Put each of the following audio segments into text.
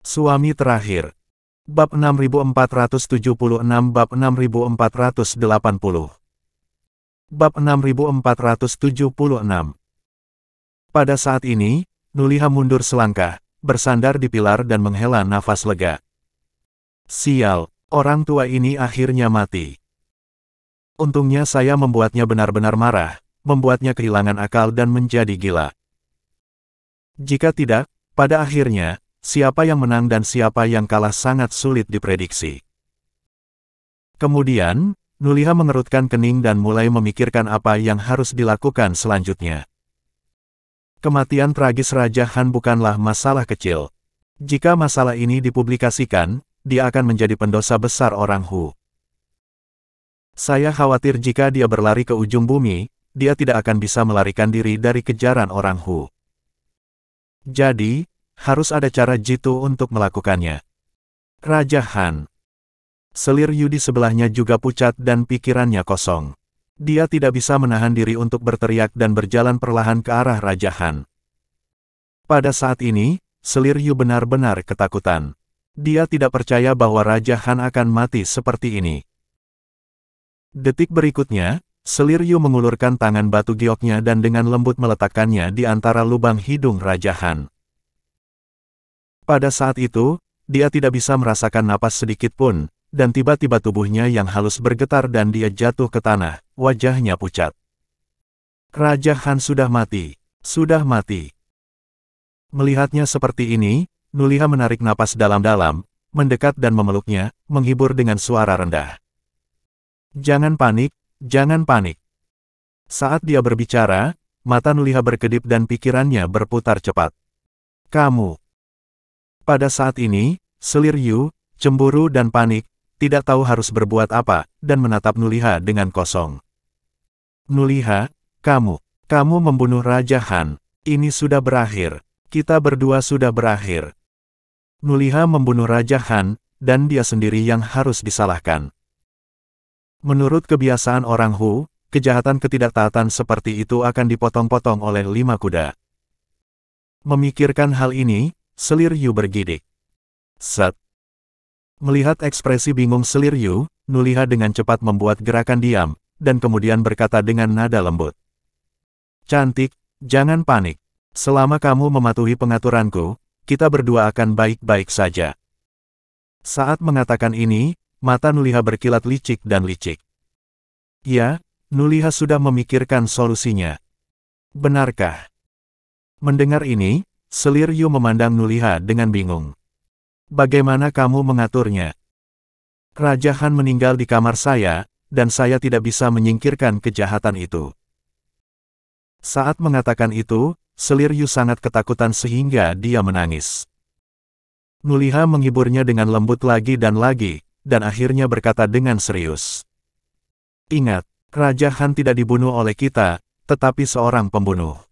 Suami terakhir. Bab 6476 Bab 6480 Bab 6476. Pada saat ini, Nuliha mundur selangkah, bersandar di pilar dan menghela nafas lega. Sial, orang tua ini akhirnya mati. Untungnya saya membuatnya benar-benar marah, membuatnya kehilangan akal dan menjadi gila. Jika tidak, pada akhirnya, siapa yang menang dan siapa yang kalah sangat sulit diprediksi. Kemudian, Nuliha mengerutkan kening dan mulai memikirkan apa yang harus dilakukan selanjutnya. Kematian tragis Raja Han bukanlah masalah kecil. Jika masalah ini dipublikasikan, dia akan menjadi pendosa besar orang Hu. Saya khawatir jika dia berlari ke ujung bumi, dia tidak akan bisa melarikan diri dari kejaran orang Hu. Jadi, harus ada cara jitu untuk melakukannya. Raja Han. Selir Yu di sebelahnya juga pucat dan pikirannya kosong. Dia tidak bisa menahan diri untuk berteriak dan berjalan perlahan ke arah Raja Han. Pada saat ini, Selir Yu benar-benar ketakutan. Dia tidak percaya bahwa Raja Han akan mati seperti ini. Detik berikutnya, Selir Yu mengulurkan tangan batu gioknya dan dengan lembut meletakkannya di antara lubang hidung Raja Han. Pada saat itu, dia tidak bisa merasakan napas sedikit pun, dan tiba-tiba tubuhnya yang halus bergetar dan dia jatuh ke tanah, wajahnya pucat. Raja Han sudah mati, sudah mati. Melihatnya seperti ini, Nuliha menarik napas dalam-dalam, mendekat dan memeluknya, menghibur dengan suara rendah. Jangan panik, jangan panik. Saat dia berbicara, mata Nuliha berkedip dan pikirannya berputar cepat. Kamu. Pada saat ini, Selir Yu, cemburu dan panik, tidak tahu harus berbuat apa, dan menatap Nuliha dengan kosong. Nuliha, kamu membunuh Raja Han. Ini sudah berakhir. Kita berdua sudah berakhir. Nuliha membunuh Raja Han, dan dia sendiri yang harus disalahkan. Menurut kebiasaan orang Hu, kejahatan ketidaktaatan seperti itu akan dipotong-potong oleh 5 kuda. Memikirkan hal ini, Selir Yu bergidik. Set. Melihat ekspresi bingung Selir Yu, Nuliha dengan cepat membuat gerakan diam, dan kemudian berkata dengan nada lembut. Cantik, jangan panik. Selama kamu mematuhi pengaturanku, kita berdua akan baik-baik saja. Saat mengatakan ini, mata Nuliha berkilat licik dan licik. Ya, Nuliha sudah memikirkan solusinya. Benarkah? Mendengar ini, Selir Yu memandang Nuliha dengan bingung. Bagaimana kamu mengaturnya? Raja Han meninggal di kamar saya, dan saya tidak bisa menyingkirkan kejahatan itu. Saat mengatakan itu, Selir Yu sangat ketakutan sehingga dia menangis. Nuliha menghiburnya dengan lembut lagi, dan akhirnya berkata dengan serius. Ingat, Raja Han tidak dibunuh oleh kita, tetapi seorang pembunuh.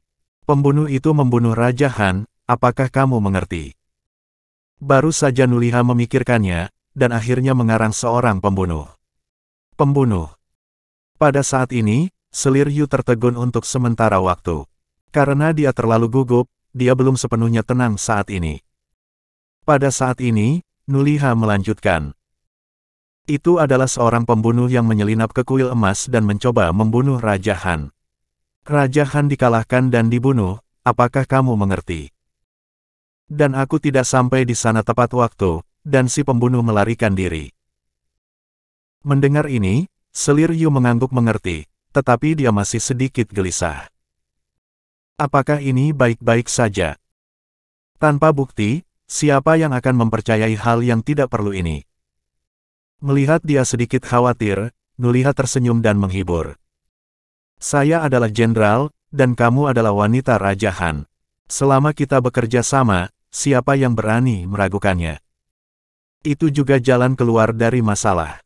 Pembunuh itu membunuh Raja Han, apakah kamu mengerti? Baru saja Nuliha memikirkannya, dan akhirnya mengarang seorang pembunuh. Pembunuh. Pada saat ini, Selir Yu tertegun untuk sementara waktu. Karena dia terlalu gugup, dia belum sepenuhnya tenang saat ini. Pada saat ini, Nuliha melanjutkan. Itu adalah seorang pembunuh yang menyelinap ke kuil emas dan mencoba membunuh Raja Han. Raja Han dikalahkan dan dibunuh, apakah kamu mengerti? Dan aku tidak sampai di sana tepat waktu, dan si pembunuh melarikan diri. Mendengar ini, Selir Yu mengangguk mengerti, tetapi dia masih sedikit gelisah. Apakah ini baik-baik saja? Tanpa bukti, siapa yang akan mempercayai hal yang tidak perlu ini? Melihat dia sedikit khawatir, Nuliha tersenyum dan menghibur. Saya adalah jenderal, dan kamu adalah wanita Raja Han. Selama kita bekerja sama, siapa yang berani meragukannya? Itu juga jalan keluar dari masalah.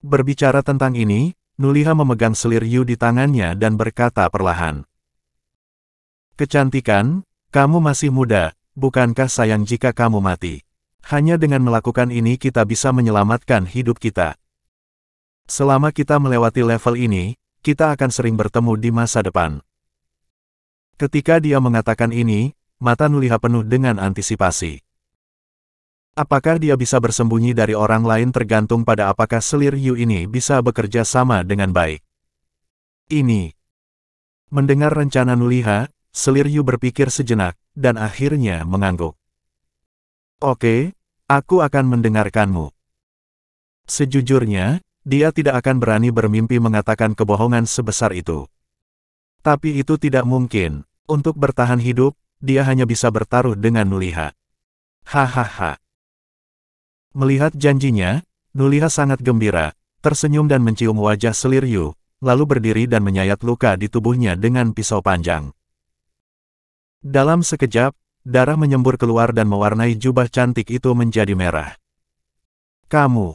Berbicara tentang ini, Nuliha memegang Selir Yu di tangannya dan berkata perlahan. Kecantikan, kamu masih muda, bukankah sayang jika kamu mati? Hanya dengan melakukan ini kita bisa menyelamatkan hidup kita. Selama kita melewati level ini, kita akan sering bertemu di masa depan. Ketika dia mengatakan ini, mata Nuliha penuh dengan antisipasi. Apakah dia bisa bersembunyi dari orang lain tergantung pada apakah selir Yu ini bisa bekerja sama dengan baik. Ini. Mendengar rencana Nuliha, selir Yu berpikir sejenak, dan akhirnya mengangguk. Oke, aku akan mendengarkanmu. Sejujurnya, dia tidak akan berani bermimpi mengatakan kebohongan sebesar itu. Tapi itu tidak mungkin. Untuk bertahan hidup, dia hanya bisa bertaruh dengan Nuliha. Hahaha. Melihat janjinya, Nuliha sangat gembira, tersenyum dan mencium wajah selir Yu, lalu berdiri dan menyayat luka di tubuhnya dengan pisau panjang. Dalam sekejap, darah menyembur keluar dan mewarnai jubah cantik itu menjadi merah. Kamu.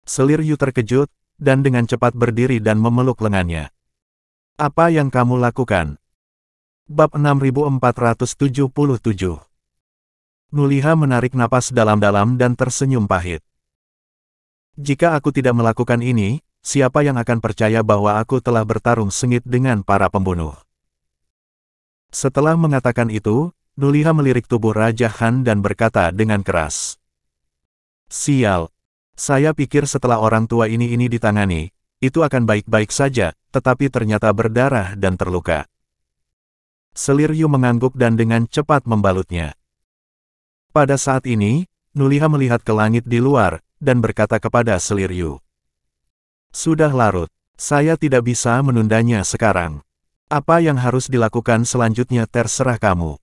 Selir Yu terkejut, dan dengan cepat berdiri dan memeluk lengannya. Apa yang kamu lakukan? Bab 6477. Nuliha menarik napas dalam-dalam dan tersenyum pahit. Jika aku tidak melakukan ini, siapa yang akan percaya bahwa aku telah bertarung sengit dengan para pembunuh? Setelah mengatakan itu, Nuliha melirik tubuh Raja Han dan berkata dengan keras. Sial. Saya pikir setelah orang tua ini ditangani, itu akan baik-baik saja, tetapi ternyata berdarah dan terluka. Selir Yu mengangguk dan dengan cepat membalutnya. Pada saat ini, Nuliha melihat ke langit di luar, dan berkata kepada selir Yu. Sudah larut, saya tidak bisa menundanya sekarang. Apa yang harus dilakukan selanjutnya terserah kamu.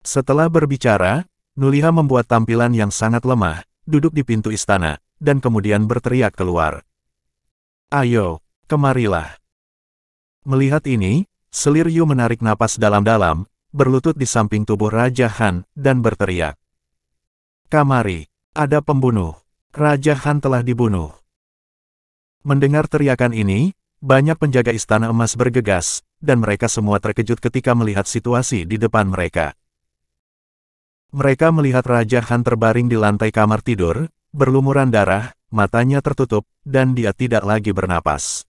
Setelah berbicara, Nuliha membuat tampilan yang sangat lemah, duduk di pintu istana, dan kemudian berteriak keluar. Ayo, kemarilah. Melihat ini, selir Yu menarik napas dalam-dalam, berlutut di samping tubuh Raja Han, dan berteriak. Kamari, ada pembunuh. Raja Han telah dibunuh. Mendengar teriakan ini, banyak penjaga istana emas bergegas, dan mereka semua terkejut ketika melihat situasi di depan mereka. Mereka melihat Raja Han terbaring di lantai kamar tidur, berlumuran darah, matanya tertutup, dan dia tidak lagi bernapas.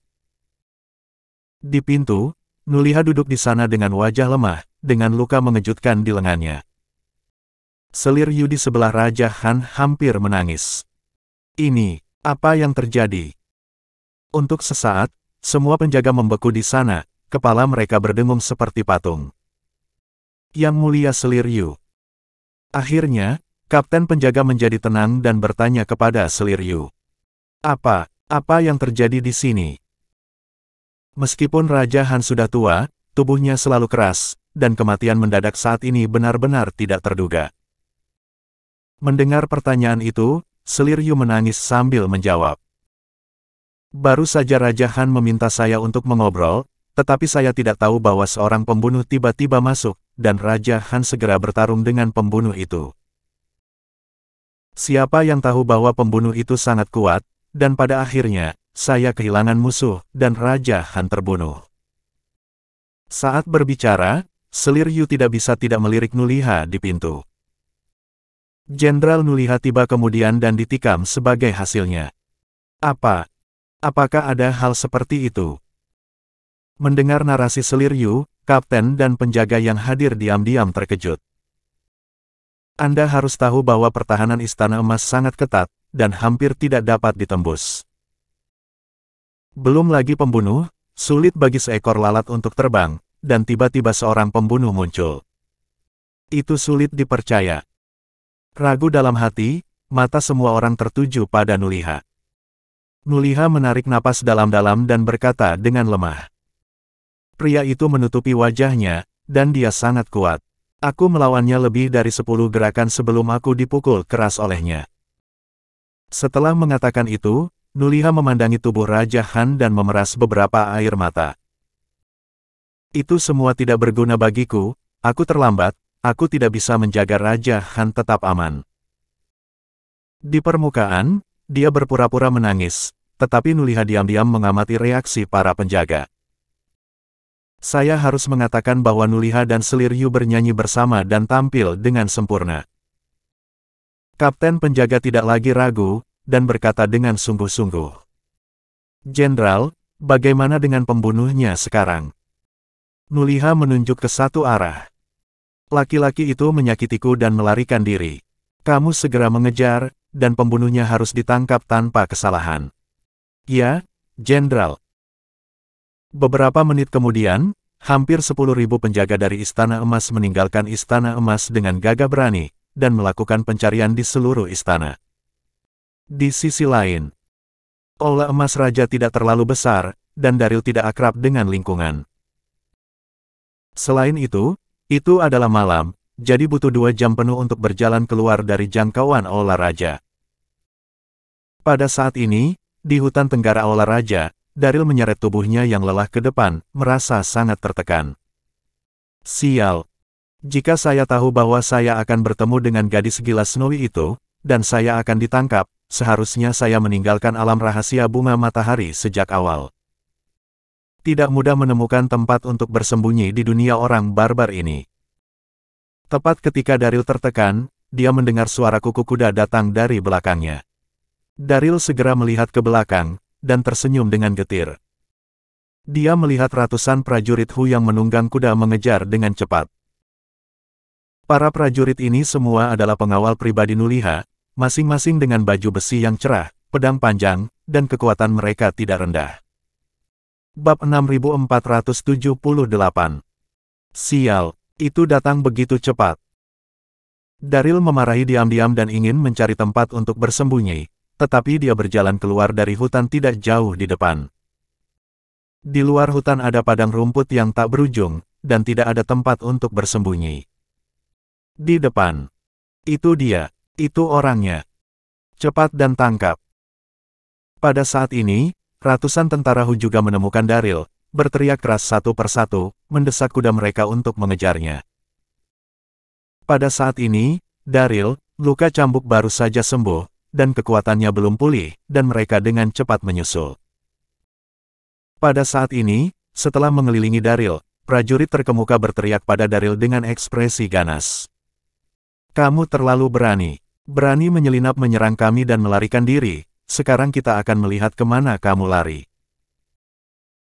Di pintu, Nuliha duduk di sana dengan wajah lemah, dengan luka mengejutkan di lengannya. Selir Yu di sebelah Raja Han hampir menangis. Ini, apa yang terjadi? Untuk sesaat, semua penjaga membeku di sana, kepala mereka berdengung seperti patung. Yang mulia selir Yu. Akhirnya, kapten penjaga menjadi tenang dan bertanya kepada selir Yu. Apa yang terjadi di sini? Meskipun Raja Han sudah tua, tubuhnya selalu keras, dan kematian mendadak saat ini benar-benar tidak terduga. Mendengar pertanyaan itu, selir Yu menangis sambil menjawab. Baru saja Raja Han meminta saya untuk mengobrol, tetapi saya tidak tahu bahwa seorang pembunuh tiba-tiba masuk, dan Raja Han segera bertarung dengan pembunuh itu. Siapa yang tahu bahwa pembunuh itu sangat kuat, dan pada akhirnya, saya kehilangan musuh, dan Raja Han terbunuh. Saat berbicara, selir Yu tidak bisa tidak melirik Nuliha di pintu. Jenderal Nuliha tiba kemudian dan ditikam sebagai hasilnya. Apakah ada hal seperti itu? Mendengar narasi selir Yu, kapten dan penjaga yang hadir diam-diam terkejut. Anda harus tahu bahwa pertahanan Istana Emas sangat ketat, dan hampir tidak dapat ditembus. Belum lagi pembunuh, sulit bagi seekor lalat untuk terbang, dan tiba-tiba seorang pembunuh muncul. Itu sulit dipercaya. Ragu dalam hati, mata semua orang tertuju pada Nuliha. Nuliha menarik napas dalam-dalam dan berkata dengan lemah. Pria itu menutupi wajahnya, dan dia sangat kuat. Aku melawannya lebih dari 10 gerakan sebelum aku dipukul keras olehnya. Setelah mengatakan itu, Nuliha memandangi tubuh Raja Han dan memeras beberapa air mata. Itu semua tidak berguna bagiku, aku terlambat, aku tidak bisa menjaga Raja Han tetap aman. Di permukaan, dia berpura-pura menangis, tetapi Nuliha diam-diam mengamati reaksi para penjaga. Saya harus mengatakan bahwa Nuliha dan selir Yu bernyanyi bersama dan tampil dengan sempurna. Kapten penjaga tidak lagi ragu, dan berkata dengan sungguh-sungguh. Jenderal, bagaimana dengan pembunuhnya sekarang? Nuliha menunjuk ke satu arah. Laki-laki itu menyakitiku dan melarikan diri. Kamu segera mengejar, dan pembunuhnya harus ditangkap tanpa kesalahan. Ya, Jenderal. Beberapa menit kemudian, hampir 10.000 penjaga dari Istana Emas meninggalkan Istana Emas dengan gagah berani, dan melakukan pencarian di seluruh istana. Di sisi lain, Aula Emas Raja tidak terlalu besar, dan Daryl tidak akrab dengan lingkungan. Selain itu adalah malam, jadi butuh 2 jam penuh untuk berjalan keluar dari jangkauan Aula Raja. Pada saat ini, di hutan tenggara Aula Raja, Daryl menyeret tubuhnya yang lelah ke depan, merasa sangat tertekan. Sial. Jika saya tahu bahwa saya akan bertemu dengan gadis gila Snowy itu, dan saya akan ditangkap, seharusnya saya meninggalkan alam rahasia bunga matahari sejak awal. Tidak mudah menemukan tempat untuk bersembunyi di dunia orang barbar ini. Tepat ketika Daryl tertekan, dia mendengar suara kuku kuda datang dari belakangnya. Daryl segera melihat ke belakang, dan tersenyum dengan getir. Dia melihat ratusan prajurit Hu yang menunggang kuda mengejar dengan cepat. Para prajurit ini semua adalah pengawal pribadi Nuliha, masing-masing dengan baju besi yang cerah, pedang panjang, dan kekuatan mereka tidak rendah. Bab 6478. Sial, itu datang begitu cepat. Daryl memarahi diam-diam dan ingin mencari tempat untuk bersembunyi, tetapi dia berjalan keluar dari hutan tidak jauh di depan. Di luar hutan ada padang rumput yang tak berujung, dan tidak ada tempat untuk bersembunyi. Di depan. Itu dia, itu orangnya. Cepat dan tangkap. Pada saat ini, ratusan tentara Hu juga menemukan Daryl, berteriak keras satu persatu, mendesak kuda mereka untuk mengejarnya. Pada saat ini, Daryl, luka cambuk baru saja sembuh, dan kekuatannya belum pulih, dan mereka dengan cepat menyusul. Pada saat ini, setelah mengelilingi Daryl, prajurit terkemuka berteriak pada Daryl dengan ekspresi ganas. Kamu terlalu berani. Berani menyelinap menyerang kami dan melarikan diri, sekarang kita akan melihat kemana kamu lari.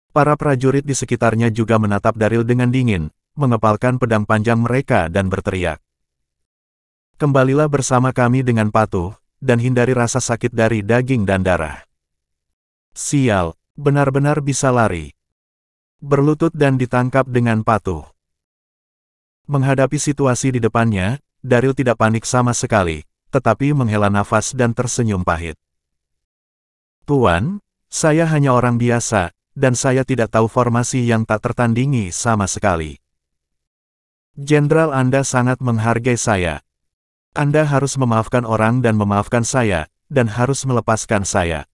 Para prajurit di sekitarnya juga menatap Daryl dengan dingin, mengepalkan pedang panjang mereka dan berteriak. Kembalilah bersama kami dengan patuh, dan hindari rasa sakit dari daging dan darah. Sial, benar-benar bisa lari. Berlutut dan ditangkap dengan patuh. Menghadapi situasi di depannya, Daryl tidak panik sama sekali, tetapi menghela nafas dan tersenyum pahit. Tuan, saya hanya orang biasa, dan saya tidak tahu formasi yang tak tertandingi sama sekali. Jenderal Anda sangat menghargai saya. Anda harus memaafkan orang dan memaafkan saya, dan harus melepaskan saya.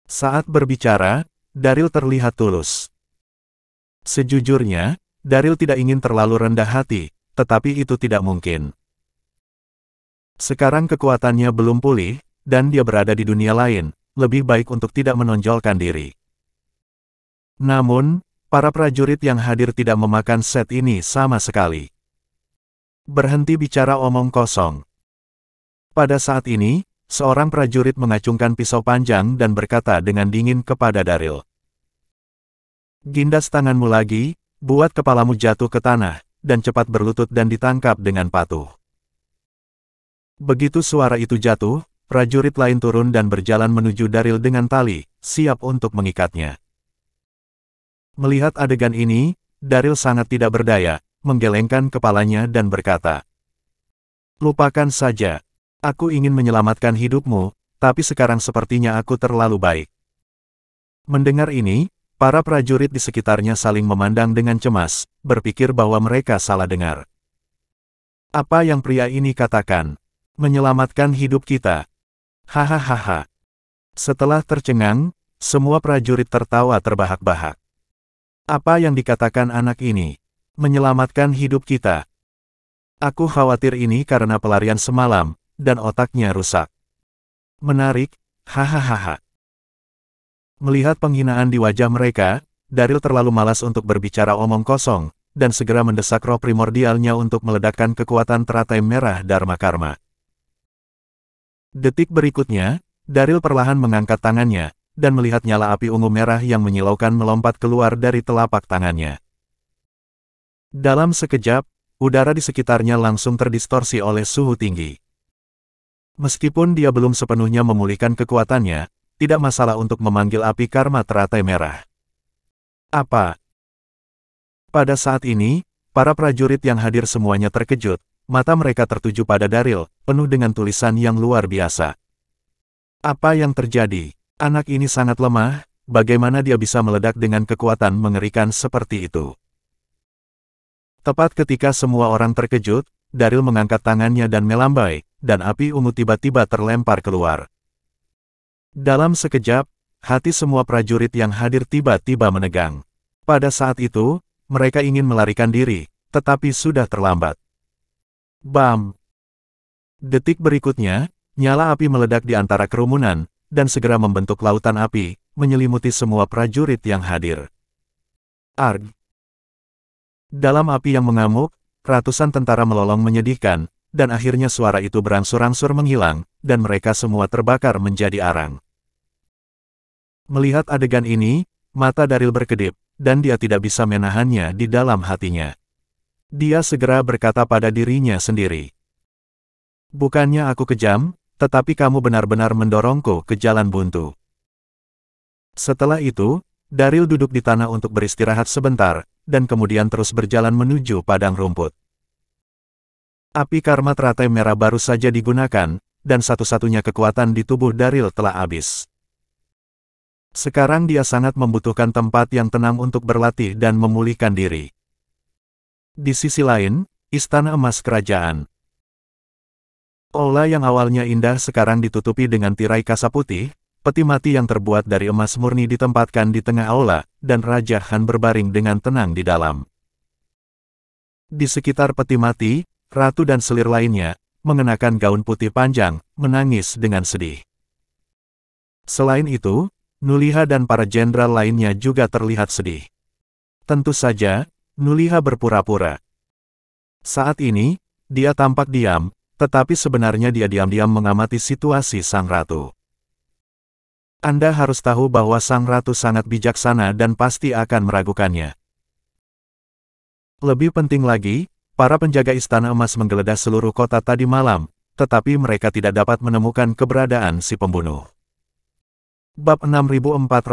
Saat berbicara, Daryl terlihat tulus. Sejujurnya, Daryl tidak ingin terlalu rendah hati, tetapi itu tidak mungkin. Sekarang kekuatannya belum pulih, dan dia berada di dunia lain, lebih baik untuk tidak menonjolkan diri. Namun, para prajurit yang hadir tidak memakan set ini sama sekali. Berhenti bicara omong kosong. Pada saat ini, seorang prajurit mengacungkan pisau panjang dan berkata dengan dingin kepada Daryl. Gindas tanganmu lagi, buat kepalamu jatuh ke tanah, dan cepat berlutut dan ditangkap dengan patuh. Begitu suara itu jatuh, prajurit lain turun dan berjalan menuju Daryl dengan tali, siap untuk mengikatnya. Melihat adegan ini, Daryl sangat tidak berdaya, menggelengkan kepalanya dan berkata, "Lupakan saja. Aku ingin menyelamatkan hidupmu, tapi sekarang sepertinya aku terlalu baik." Mendengar ini, para prajurit di sekitarnya saling memandang dengan cemas, berpikir bahwa mereka salah dengar. Apa yang pria ini katakan? Menyelamatkan hidup kita. Hahaha. Setelah tercengang, semua prajurit tertawa terbahak-bahak. Apa yang dikatakan anak ini? Menyelamatkan hidup kita. Aku khawatir ini karena pelarian semalam, dan otaknya rusak. Menarik, hahaha. Melihat penghinaan di wajah mereka, Daryl terlalu malas untuk berbicara omong kosong, dan segera mendesak roh primordialnya untuk meledakkan kekuatan teratai merah Dharma Karma. Detik berikutnya, Daryl perlahan mengangkat tangannya, dan melihat nyala api ungu merah yang menyilaukan melompat keluar dari telapak tangannya. Dalam sekejap, udara di sekitarnya langsung terdistorsi oleh suhu tinggi. Meskipun dia belum sepenuhnya memulihkan kekuatannya, tidak masalah untuk memanggil api karma teratai merah. Apa? Pada saat ini, para prajurit yang hadir semuanya terkejut, mata mereka tertuju pada Daryl, penuh dengan tulisan yang luar biasa. Apa yang terjadi? Anak ini sangat lemah, bagaimana dia bisa meledak dengan kekuatan mengerikan seperti itu? Tepat ketika semua orang terkejut, Daryl mengangkat tangannya dan melambai, dan api ungu tiba-tiba terlempar keluar. Dalam sekejap, hati semua prajurit yang hadir tiba-tiba menegang. Pada saat itu, mereka ingin melarikan diri, tetapi sudah terlambat. Bam! Detik berikutnya, nyala api meledak di antara kerumunan, dan segera membentuk lautan api, menyelimuti semua prajurit yang hadir. Arg! Dalam api yang mengamuk, ratusan tentara melolong menyedihkan, dan akhirnya suara itu berangsur-angsur menghilang, dan mereka semua terbakar menjadi arang. Melihat adegan ini, mata Daryl berkedip, dan dia tidak bisa menahannya di dalam hatinya. Dia segera berkata pada dirinya sendiri. Bukannya aku kejam, tetapi kamu benar-benar mendorongku ke jalan buntu. Setelah itu, Daryl duduk di tanah untuk beristirahat sebentar, dan kemudian terus berjalan menuju padang rumput. Api karma teratai merah baru saja digunakan, dan satu-satunya kekuatan di tubuh Daryl telah habis. Sekarang dia sangat membutuhkan tempat yang tenang untuk berlatih dan memulihkan diri. Di sisi lain, Istana Emas Kerajaan. Aula yang awalnya indah sekarang ditutupi dengan tirai kasa putih, peti mati yang terbuat dari emas murni ditempatkan di tengah aula, dan Raja Han berbaring dengan tenang di dalam. Di sekitar peti mati, ratu dan selir lainnya, mengenakan gaun putih panjang, menangis dengan sedih. Selain itu, Nuliha dan para jenderal lainnya juga terlihat sedih. Tentu saja, Nuliha berpura-pura. Saat ini, dia tampak diam, tetapi sebenarnya dia diam-diam mengamati situasi sang ratu. Anda harus tahu bahwa sang ratu sangat bijaksana dan pasti akan meragukannya. Lebih penting lagi, para penjaga Istana Emas menggeledah seluruh kota tadi malam, tetapi mereka tidak dapat menemukan keberadaan si pembunuh. Bab 6479.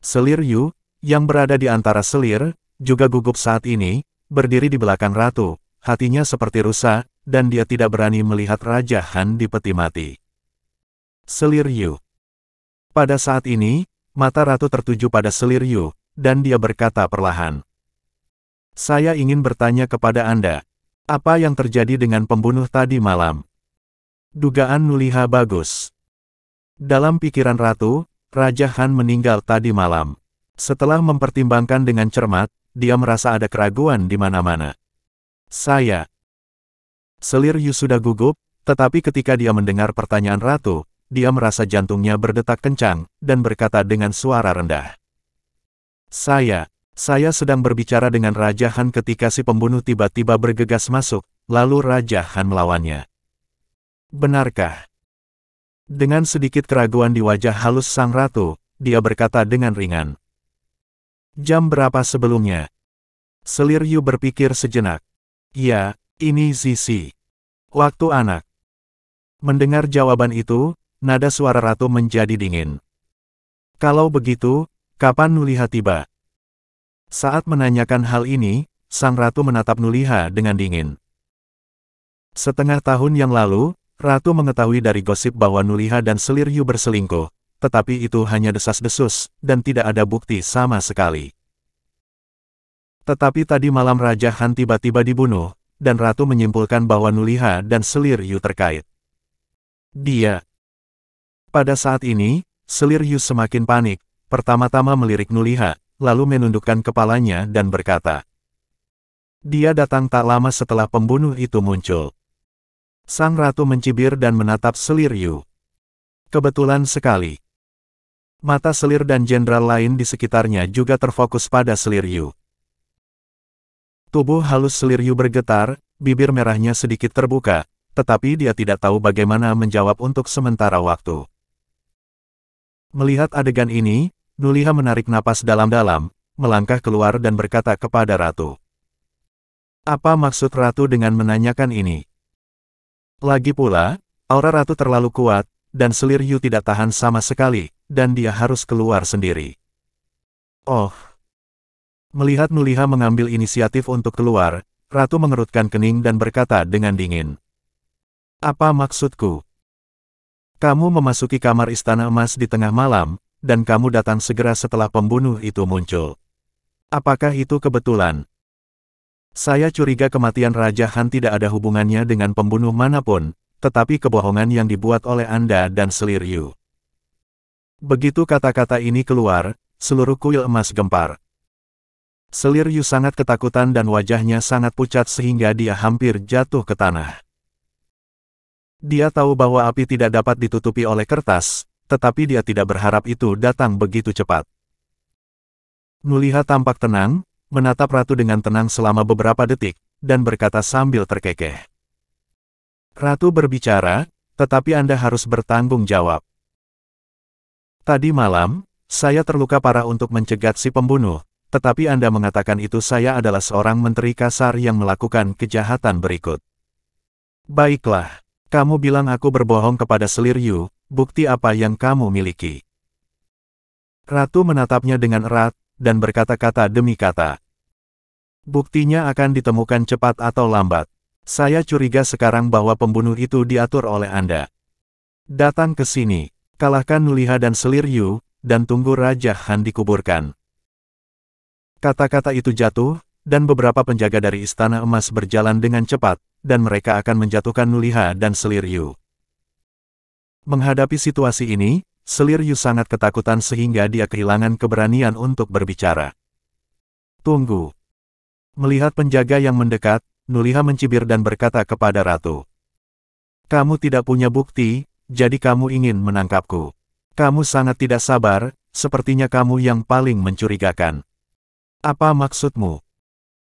Selir Yu, yang berada di antara selir, juga gugup saat ini, berdiri di belakang ratu, hatinya seperti rusa, dan dia tidak berani melihat Raja Han di peti mati. Selir Yu. Pada saat ini, mata ratu tertuju pada Selir Yu, dan dia berkata perlahan. Saya ingin bertanya kepada Anda, apa yang terjadi dengan pembunuh tadi malam? Dugaan Nuliha bagus. Dalam pikiran ratu, Raja Han meninggal tadi malam. Setelah mempertimbangkan dengan cermat, dia merasa ada keraguan di mana-mana. Selir Yu sudah gugup, tetapi ketika dia mendengar pertanyaan ratu, dia merasa jantungnya berdetak kencang, dan berkata dengan suara rendah. Saya sedang berbicara dengan Raja Han ketika si pembunuh tiba-tiba bergegas masuk, lalu Raja Han melawannya. Benarkah? Dengan sedikit keraguan di wajah halus sang ratu, dia berkata dengan ringan. Jam berapa sebelumnya? Selir Yu berpikir sejenak. Ya, ini Zizi. Waktu anak. Mendengar jawaban itu, nada suara ratu menjadi dingin. Kalau begitu, kapan Nuliha tiba? Saat menanyakan hal ini, sang ratu menatap Nuliha dengan dingin. Setengah tahun yang lalu, ratu mengetahui dari gosip bahwa Nuliha dan Selir Yu berselingkuh, tetapi itu hanya desas-desus, dan tidak ada bukti sama sekali. Tetapi tadi malam Raja Han tiba-tiba dibunuh, dan ratu menyimpulkan bahwa Nuliha dan Selir Yu terkait. Pada saat ini, Selir Yu semakin panik, pertama-tama melirik Nuliha, lalu menundukkan kepalanya dan berkata. Dia datang tak lama setelah pembunuh itu muncul. Sang ratu mencibir dan menatap Selir Yu. Kebetulan sekali. Mata Selir dan jenderal lain di sekitarnya juga terfokus pada Selir Yu. Tubuh halus Selir Yu bergetar, bibir merahnya sedikit terbuka, tetapi dia tidak tahu bagaimana menjawab untuk sementara waktu. Melihat adegan ini, Nuliha menarik napas dalam-dalam, melangkah keluar dan berkata kepada ratu. Apa maksud ratu dengan menanyakan ini? Lagi pula, aura ratu terlalu kuat, dan selir Yu tidak tahan sama sekali, dan dia harus keluar sendiri. Oh! Melihat Nuliha mengambil inisiatif untuk keluar, ratu mengerutkan kening dan berkata dengan dingin. Apa maksudku? Kamu memasuki kamar istana emas di tengah malam, dan kamu datang segera setelah pembunuh itu muncul. Apakah itu kebetulan? Saya curiga kematian Raja Han tidak ada hubungannya dengan pembunuh manapun, tetapi kebohongan yang dibuat oleh Anda dan selir Yu. Begitu kata-kata ini keluar, seluruh kuil emas gempar. Selir Yu sangat ketakutan dan wajahnya sangat pucat sehingga dia hampir jatuh ke tanah. Dia tahu bahwa api tidak dapat ditutupi oleh kertas, tetapi dia tidak berharap itu datang begitu cepat. Nuliha tampak tenang, menatap ratu dengan tenang selama beberapa detik, dan berkata sambil terkekeh. Ratu berbicara, tetapi Anda harus bertanggung jawab. Tadi malam, saya terluka parah untuk mencegat si pembunuh, tetapi Anda mengatakan itu saya adalah seorang menteri kasar yang melakukan kejahatan berikut. Baiklah, kamu bilang aku berbohong kepada selir Yu, bukti apa yang kamu miliki? Ratu menatapnya dengan erat, dan berkata-kata demi kata. Buktinya akan ditemukan cepat atau lambat. Saya curiga sekarang bahwa pembunuh itu diatur oleh Anda. Datang ke sini, kalahkan Nuliha dan selir Yu, dan tunggu Raja Han dikuburkan. Kata-kata itu jatuh, dan beberapa penjaga dari Istana Emas berjalan dengan cepat, dan mereka akan menjatuhkan Nuliha dan selir Yu. Menghadapi situasi ini, selir Yu sangat ketakutan sehingga dia kehilangan keberanian untuk berbicara. Tunggu. Melihat penjaga yang mendekat, Nuliha mencibir dan berkata kepada ratu. Kamu tidak punya bukti, jadi kamu ingin menangkapku. Kamu sangat tidak sabar, sepertinya kamu yang paling mencurigakan. Apa maksudmu?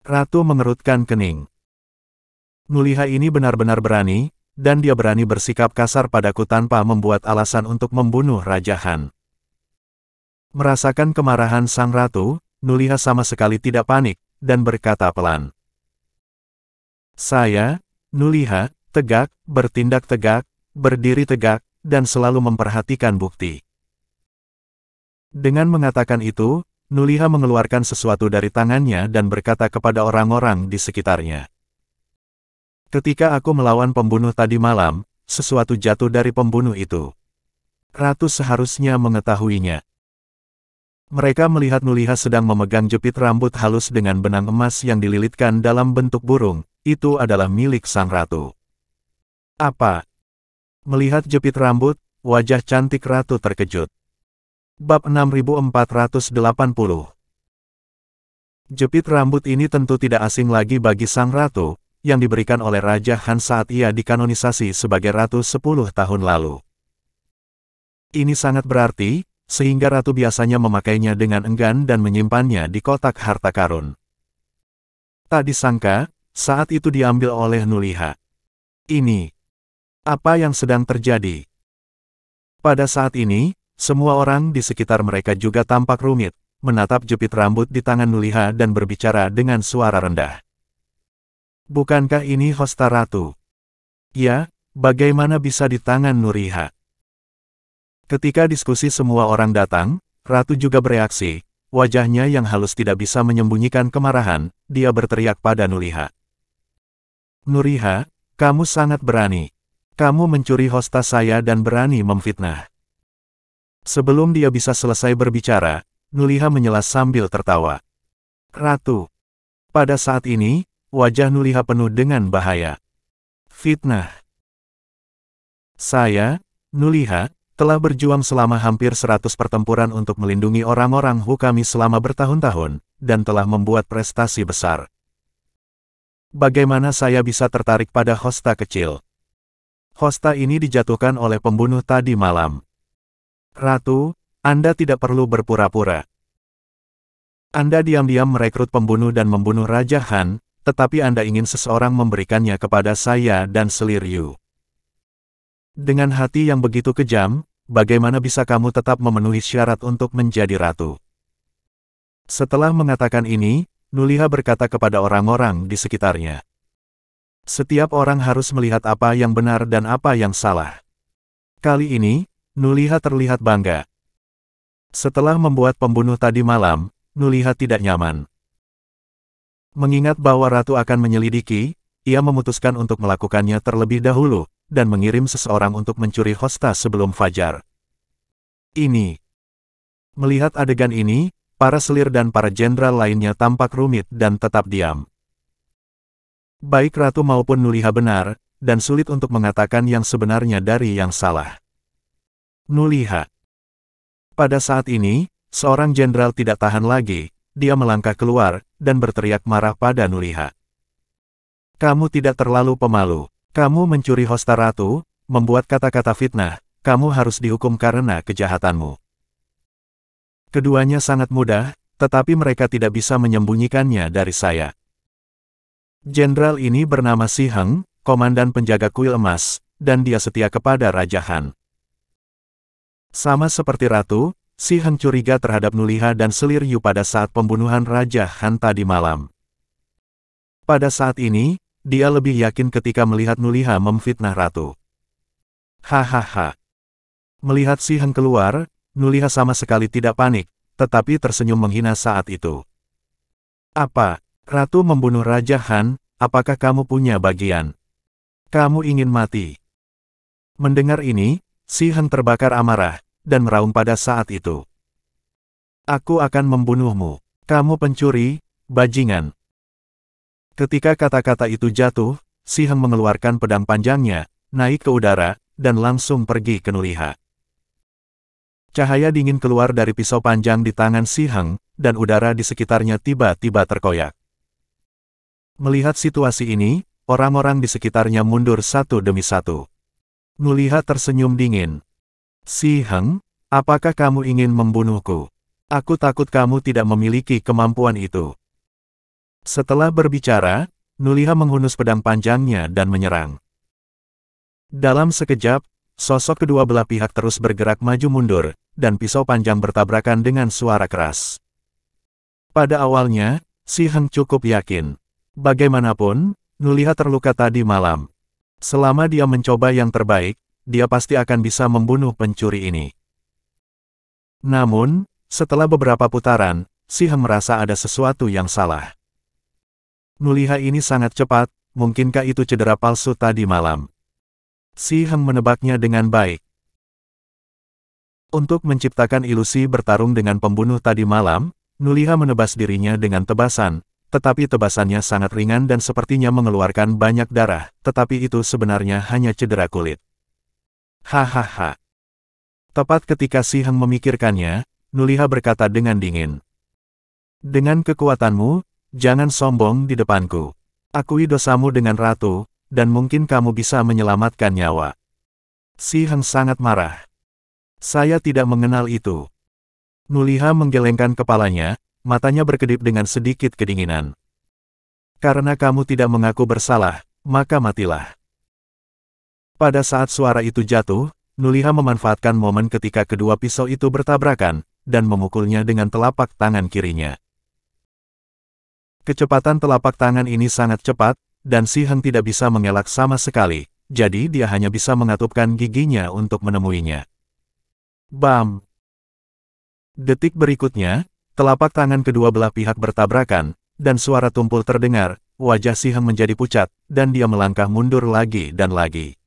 Ratu mengerutkan kening. Nuliha ini benar-benar berani, dan dia berani bersikap kasar padaku tanpa membuat alasan untuk membunuh Raja Han. Merasakan kemarahan sang ratu, Nuliha sama sekali tidak panik, dan berkata pelan. Saya, Nuliha, tegak, bertindak tegak, berdiri tegak, dan selalu memperhatikan bukti. Dengan mengatakan itu, Nuliha mengeluarkan sesuatu dari tangannya dan berkata kepada orang-orang di sekitarnya. Ketika aku melawan pembunuh tadi malam, sesuatu jatuh dari pembunuh itu. Ratu seharusnya mengetahuinya. Mereka melihat Nuliha sedang memegang jepit rambut halus dengan benang emas yang dililitkan dalam bentuk burung, itu adalah milik sang ratu. Apa? Melihat jepit rambut, wajah cantik ratu terkejut. Bab 6480. Jepit rambut ini tentu tidak asing lagi bagi sang ratu, yang diberikan oleh Raja Han saat ia dikanonisasi sebagai ratu 10 tahun lalu. Ini sangat berarti, sehingga ratu biasanya memakainya dengan enggan dan menyimpannya di kotak harta karun. Tak disangka, saat itu diambil oleh Nuliha. Ini. Apa yang sedang terjadi? Pada saat ini, semua orang di sekitar mereka juga tampak rumit, menatap jepit rambut di tangan Nuliha dan berbicara dengan suara rendah. Bukankah ini hosta ratu? Ya, bagaimana bisa di tangan Nuliha? Ketika diskusi semua orang datang, ratu juga bereaksi, wajahnya yang halus tidak bisa menyembunyikan kemarahan, dia berteriak pada Nuliha. Nuliha, kamu sangat berani. Kamu mencuri hosta saya dan berani memfitnah. Sebelum dia bisa selesai berbicara, Nuliha menyelas sambil tertawa. Ratu. Pada saat ini, wajah Nuliha penuh dengan bahaya. Fitnah. Saya, Nuliha, telah berjuang selama hampir 100 pertempuran untuk melindungi orang-orang Hukami selama bertahun-tahun, dan telah membuat prestasi besar. Bagaimana saya bisa tertarik pada hosta kecil? Hosta ini dijatuhkan oleh pembunuh tadi malam. Ratu, Anda tidak perlu berpura-pura. Anda diam-diam merekrut pembunuh dan membunuh Raja Han, tetapi Anda ingin seseorang memberikannya kepada saya dan selir Yu. Dengan hati yang begitu kejam, bagaimana bisa kamu tetap memenuhi syarat untuk menjadi ratu? Setelah mengatakan ini, Nuliha berkata kepada orang-orang di sekitarnya. Setiap orang harus melihat apa yang benar dan apa yang salah. Kali ini, Nuliha terlihat bangga. Setelah membuat pembunuh tadi malam, Nuliha tidak nyaman. Mengingat bahwa Ratu akan menyelidiki, ia memutuskan untuk melakukannya terlebih dahulu, dan mengirim seseorang untuk mencuri hosta sebelum fajar. Melihat adegan ini, para selir dan para jenderal lainnya tampak rumit dan tetap diam. Baik Ratu maupun Nuliha benar, dan sulit untuk mengatakan yang sebenarnya dari yang salah. Nuliha. Pada saat ini, seorang jenderal tidak tahan lagi, dia melangkah keluar, dan berteriak marah pada Nuliha. Kamu tidak terlalu pemalu. Kamu mencuri hosta Ratu, membuat kata-kata fitnah, kamu harus dihukum karena kejahatanmu. Keduanya sangat mudah, tetapi mereka tidak bisa menyembunyikannya dari saya. Jenderal ini bernama Si Heng, komandan penjaga kuil emas, dan dia setia kepada Raja Han. Sama seperti Ratu, Si Heng curiga terhadap Nuliha dan selir Yu pada saat pembunuhan Raja Han tadi malam. Pada saat ini, dia lebih yakin ketika melihat Nuliha memfitnah Ratu. Hahaha. Melihat Si Heng keluar, Nuliha sama sekali tidak panik, tetapi tersenyum menghina saat itu. Apa? Ratu membunuh Raja Han, apakah kamu punya bagian? Kamu ingin mati? Mendengar ini, Si Heng terbakar amarah, dan meraung pada saat itu. Aku akan membunuhmu. Kamu pencuri, bajingan. Ketika kata-kata itu jatuh, Si Heng mengeluarkan pedang panjangnya, naik ke udara, dan langsung pergi ke Nuliha. Cahaya dingin keluar dari pisau panjang di tangan Si Heng, dan udara di sekitarnya tiba-tiba terkoyak. Melihat situasi ini, orang-orang di sekitarnya mundur satu demi satu. Nuliha tersenyum dingin. Si Heng, apakah kamu ingin membunuhku? Aku takut kamu tidak memiliki kemampuan itu. Setelah berbicara, Nuliha menghunus pedang panjangnya dan menyerang. Dalam sekejap, sosok kedua belah pihak terus bergerak maju mundur, dan pisau panjang bertabrakan dengan suara keras. Pada awalnya, Si Heng cukup yakin. Bagaimanapun, Nuliha terluka tadi malam. Selama dia mencoba yang terbaik, dia pasti akan bisa membunuh pencuri ini. Namun, setelah beberapa putaran, Si Heng merasa ada sesuatu yang salah. Nuliha ini sangat cepat, mungkinkah itu cedera palsu tadi malam? Si Heng menebaknya dengan baik. Untuk menciptakan ilusi bertarung dengan pembunuh tadi malam, Nuliha menebas dirinya dengan tebasan, tetapi tebasannya sangat ringan dan sepertinya mengeluarkan banyak darah, tetapi itu sebenarnya hanya cedera kulit. Hahaha. Tepat ketika Si Heng memikirkannya, Nuliha berkata dengan dingin. Dengan kekuatanmu, jangan sombong di depanku. Akui dosamu dengan Ratu, dan mungkin kamu bisa menyelamatkan nyawa. Si Heng sangat marah. Saya tidak mengenal itu. Nuliha menggelengkan kepalanya, matanya berkedip dengan sedikit kedinginan. Karena kamu tidak mengaku bersalah, maka matilah. Pada saat suara itu jatuh, Nuliha memanfaatkan momen ketika kedua pisau itu bertabrakan, dan memukulnya dengan telapak tangan kirinya. Kecepatan telapak tangan ini sangat cepat, dan Si Heng tidak bisa mengelak sama sekali, jadi dia hanya bisa mengatupkan giginya untuk menemuinya. Bam! Detik berikutnya, telapak tangan kedua belah pihak bertabrakan, dan suara tumpul terdengar, wajah Si Heng menjadi pucat, dan dia melangkah mundur lagi dan lagi.